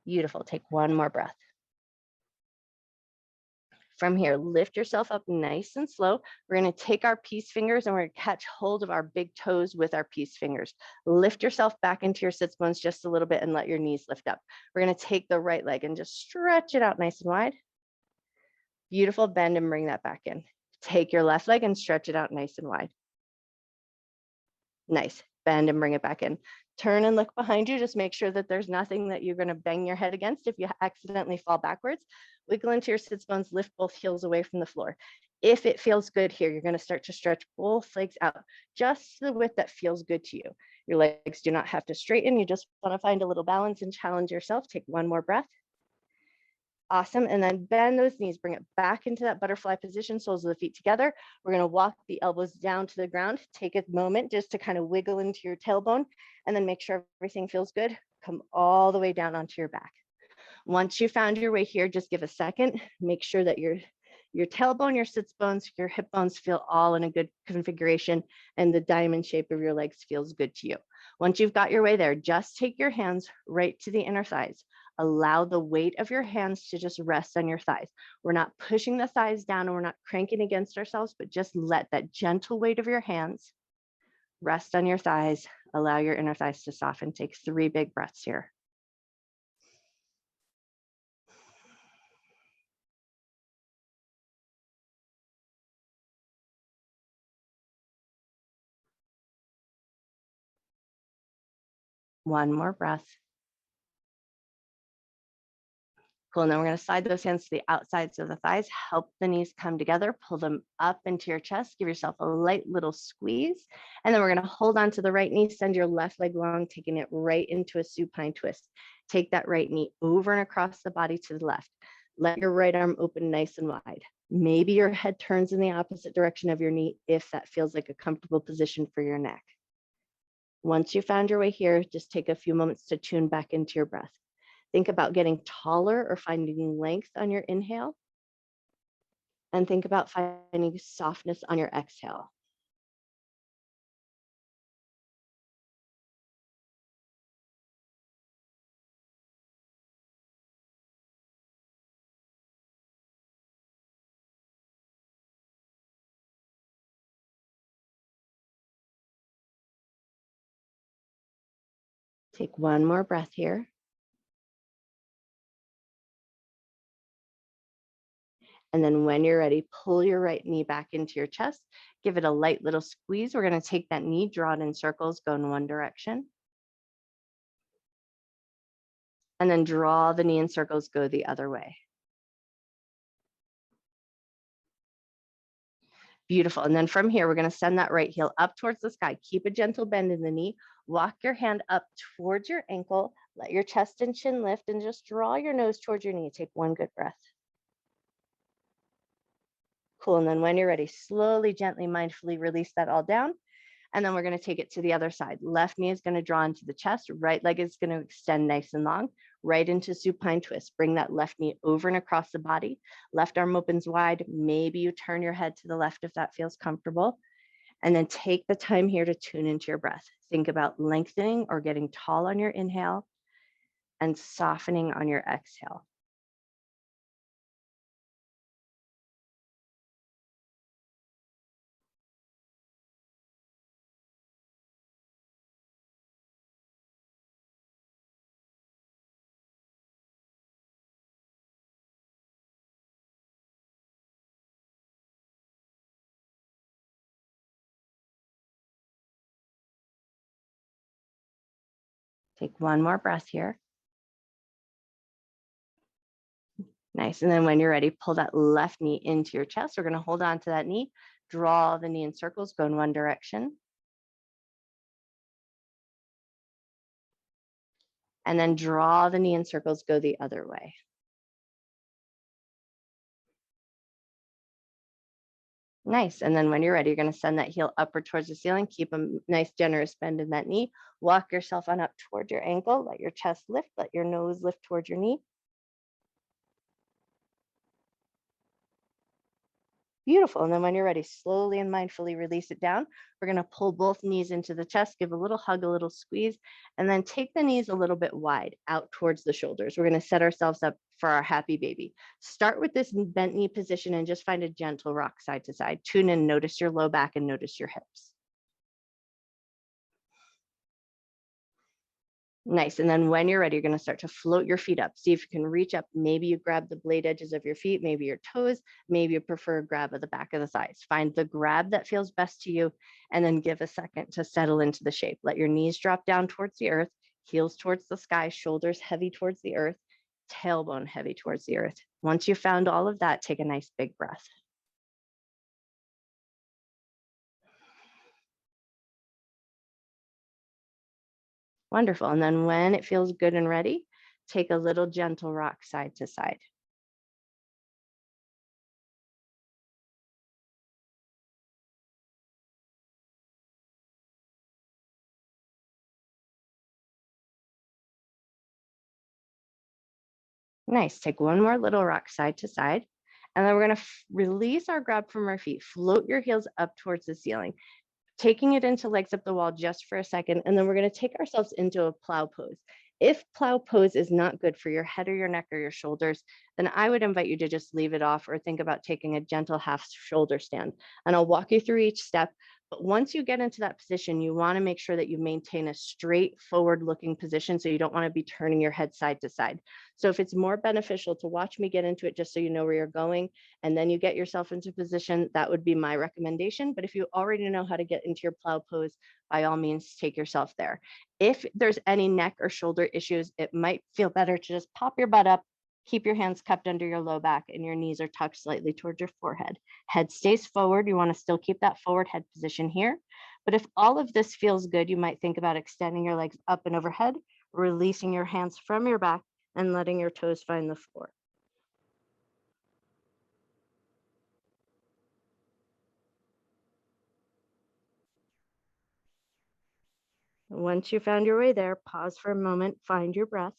Beautiful. Take one more breath. From here, lift yourself up nice and slow. We're going to take our peace fingers and we're going to catch hold of our big toes with our peace fingers. Lift yourself back into your sits bones just a little bit and let your knees lift up. We're going to take the right leg and just stretch it out nice and wide. Beautiful. Bend and bring that back in. Take your left leg and stretch it out nice and wide. Nice. Bend and bring it back in. Turn and look behind you. Just make sure that there's nothing that you're going to bang your head against if you accidentally fall backwards. Wiggle into your sits bones, lift both heels away from the floor. If it feels good here, you're going to start to stretch both legs out just the width that feels good to you. Your legs do not have to straighten. You just want to find a little balance and challenge yourself. Take one more breath. Awesome. And then bend those knees, bring it back into that butterfly position, soles of the feet together. We're going to walk the elbows down to the ground. Take a moment just to kind of wiggle into your tailbone and then make sure everything feels good. Come all the way down onto your back. Once you found your way here, just give a second. Make sure that your tailbone, your sits bones, your hip bones feel all in a good configuration and the diamond shape of your legs feels good to you. Once you've got your way there, just take your hands right to the inner thighs. Allow the weight of your hands to just rest on your thighs. We're not pushing the thighs down and we're not cranking against ourselves, but just let that gentle weight of your hands rest on your thighs. Allow your inner thighs to soften. Take 3 big breaths here. One more breath. Cool. And then we're going to slide those hands to the outsides of the thighs, help the knees come together, pull them up into your chest, give yourself a light little squeeze. And then we're going to hold on to the right knee, send your left leg long, taking it right into a supine twist. Take that right knee over and across the body to the left. Let your right arm open nice and wide. Maybe your head turns in the opposite direction of your knee if that feels like a comfortable position for your neck. Once you found your way here, just take a few moments to tune back into your breath. Think about getting taller or finding length on your inhale. And think about finding softness on your exhale. Take one more breath here. And then when you're ready, pull your right knee back into your chest. Give it a light little squeeze. We're going to take that knee, draw it in circles, go in one direction. And then draw the knee in circles, go the other way. Beautiful. And then from here, we're going to send that right heel up towards the sky. Keep a gentle bend in the knee. Walk your hand up towards your ankle. Let your chest and chin lift and just draw your nose towards your knee. Take one good breath. Cool. And then when you're ready, slowly, gently, mindfully release that all down. And then we're going to take it to the other side. Left knee is going to draw into the chest. Right leg is going to extend nice and long, right into supine twist. Bring that left knee over and across the body. Left arm opens wide. Maybe you turn your head to the left if that feels comfortable. And then take the time here to tune into your breath. Think about lengthening or getting tall on your inhale and softening on your exhale. Take one more breath here. Nice. And then when you're ready, pull that left knee into your chest. We're going to hold on to that knee, draw the knee in circles, go in one direction. And then draw the knee in circles, go the other way. Nice. And then when you're ready, you're going to send that heel upward towards the ceiling. Keep a nice generous bend in that knee. Walk yourself on up toward your ankle. Let your chest lift. Let your nose lift towards your knee. Beautiful. And then when you're ready, slowly and mindfully release it down. We're going to pull both knees into the chest, give a little hug, a little squeeze, and then take the knees a little bit wide out towards the shoulders. We're going to set ourselves up for our happy baby. Start with this bent knee position and just find a gentle rock side to side. Tune in, notice your low back and notice your hips. Nice. And then when you're ready, you're going to start to float your feet up. See if you can reach up. Maybe you grab the blade edges of your feet, maybe your toes, maybe you prefer a grab of the back of the thighs. Find the grab that feels best to you, and then give a second to settle into the shape. Let your knees drop down towards the earth, heels towards the sky, shoulders heavy towards the earth, tailbone heavy towards the earth. Once you've found all of that, take a nice big breath. Wonderful. And then when it feels good and ready, take a little gentle rock side to side. Nice. Take one more little rock side to side. And then we're going to release our grab from our feet. Float your heels up towards the ceiling, taking it into legs up the wall just for a second. And then we're going to take ourselves into a plow pose. If plow pose is not good for your head or your neck or your shoulders, then I would invite you to just leave it off or think about taking a gentle half shoulder stand. And I'll walk you through each step. But once you get into that position, you want to make sure that you maintain a straight forward looking position. So you don't want to be turning your head side to side. So if it's more beneficial to watch me get into it, just so you know where you're going, and then you get yourself into position, that would be my recommendation. But if you already know how to get into your plow pose, by all means, take yourself there. If there's any neck or shoulder issues, it might feel better to just pop your butt up, keep your hands cupped under your low back, and your knees are tucked slightly towards your forehead. Head stays forward. You want to still keep that forward head position here. But if all of this feels good, you might think about extending your legs up and overhead, releasing your hands from your back, and letting your toes find the floor. Once you found your way there, pause for a moment, find your breath.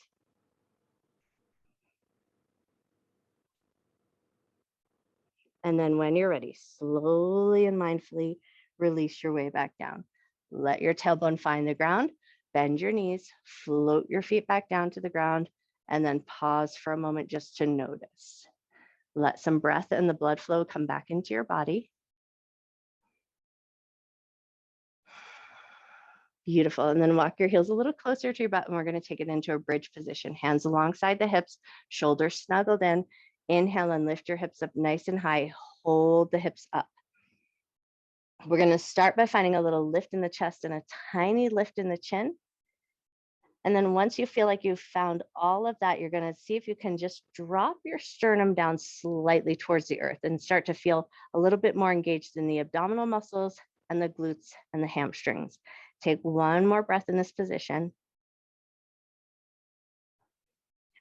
And then when you're ready, slowly and mindfully release your way back down. Let your tailbone find the ground, bend your knees, float your feet back down to the ground, and then pause for a moment just to notice. Let some breath and the blood flow come back into your body. Beautiful. And then walk your heels a little closer to your butt, and we're going to take it into a bridge position. Hands alongside the hips, shoulders snuggled in. Inhale and lift your hips up nice and high. Hold the hips up. We're going to start by finding a little lift in the chest and a tiny lift in the chin. And then once you feel like you've found all of that, you're going to see if you can just drop your sternum down slightly towards the earth and start to feel a little bit more engaged in the abdominal muscles and the glutes and the hamstrings. Take one more breath in this position.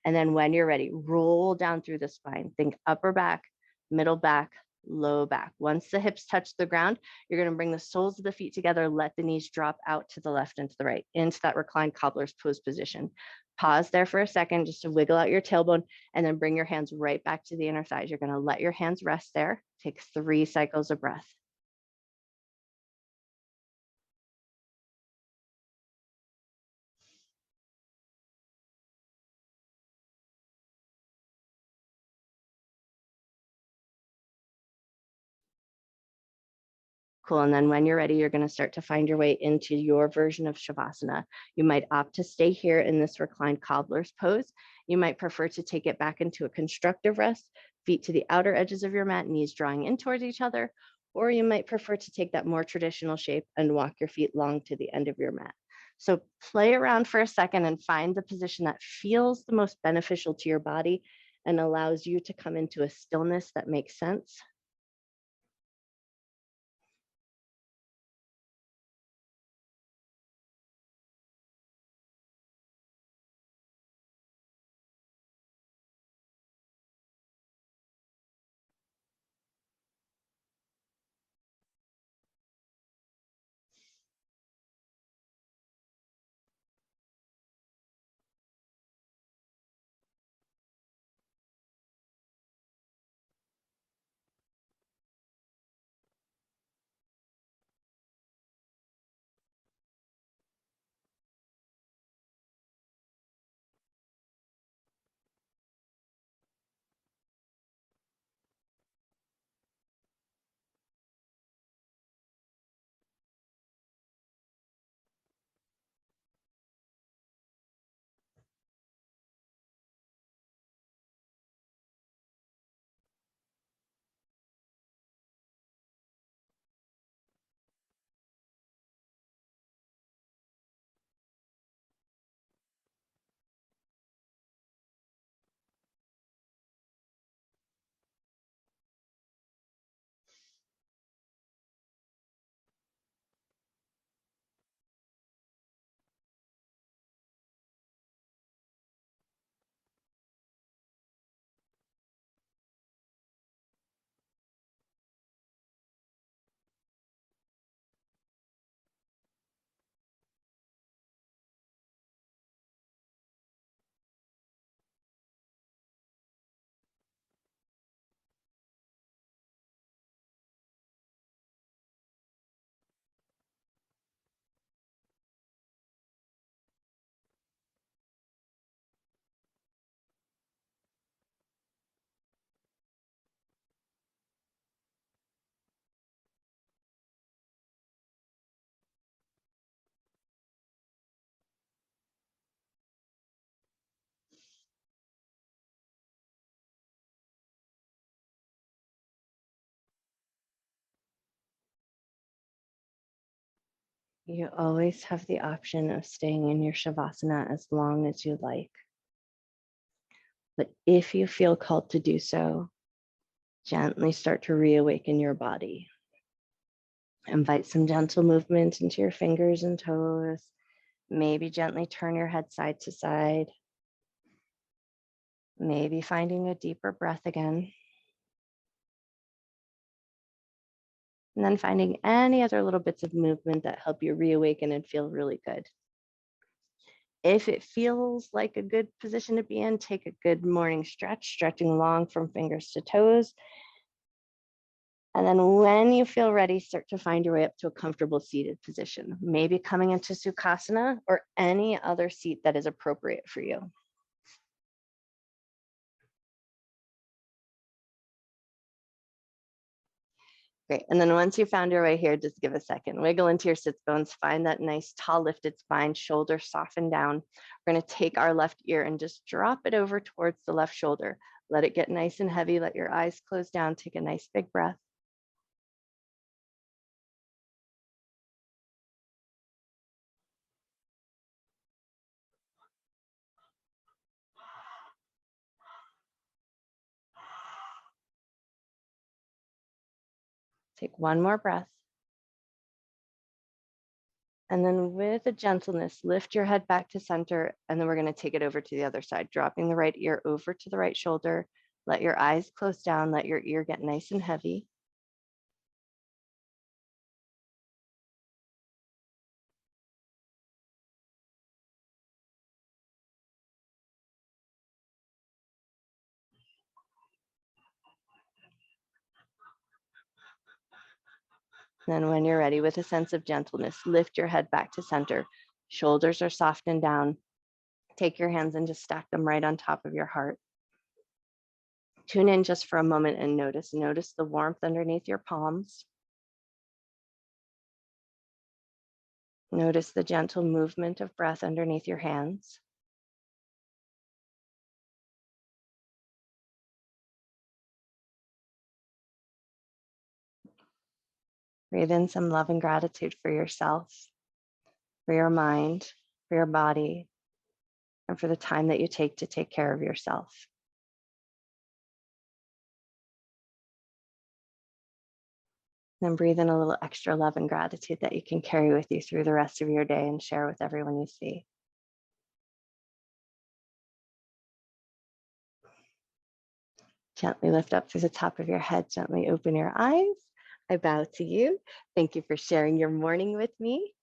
And then when you're ready, roll down through the spine. Think upper back, middle back, low back. Once the hips touch the ground, you're going to bring the soles of the feet together, let the knees drop out to the left and to the right into that reclined cobbler's pose position. Pause there for a second just to wiggle out your tailbone, and then bring your hands right back to the inner thighs. You're going to let your hands rest there. Take 3 cycles of breath. Cool. And then when you're ready, you're going to start to find your way into your version of Shavasana. You might opt to stay here in this reclined cobbler's pose. You might prefer to take it back into a constructive rest, feet to the outer edges of your mat, knees drawing in towards each other. Or you might prefer to take that more traditional shape and walk your feet long to the end of your mat. So play around for a second and find the position that feels the most beneficial to your body and allows you to come into a stillness that makes sense. You always have the option of staying in your Shavasana as long as you like. But if you feel called to do so, gently start to reawaken your body. Invite some gentle movement into your fingers and toes. Maybe gently turn your head side to side. Maybe finding a deeper breath again. And then finding any other little bits of movement that help you reawaken and feel really good. If it feels like a good position to be in, take a good morning stretch, stretching long from fingers to toes. And then when you feel ready, start to find your way up to a comfortable seated position, maybe coming into Sukhasana or any other seat that is appropriate for you. Great. And then once you found your way here, just give a second. Wiggle into your sits bones. Find that nice tall lifted spine, shoulders soften down. We're going to take our left ear and just drop it over towards the left shoulder. Let it get nice and heavy. Let your eyes close down. Take a nice big breath. Take one more breath. And then with a gentleness, lift your head back to center. And then we're going to take it over to the other side, dropping the right ear over to the right shoulder. Let your eyes close down. Let your ear get nice and heavy. Then when you're ready, with a sense of gentleness, lift your head back to center. Shoulders are softened down. Take your hands and just stack them right on top of your heart. Tune in just for a moment and notice. Notice the warmth underneath your palms. Notice the gentle movement of breath underneath your hands. Breathe in some love and gratitude for yourself. for your mind, for your body, and for the time that you take to take care of yourself. Then breathe in a little extra love and gratitude that you can carry with you through the rest of your day and share with everyone you see. Gently lift up through the top of your head, gently open your eyes. I bow to you. Thank you for sharing your morning with me.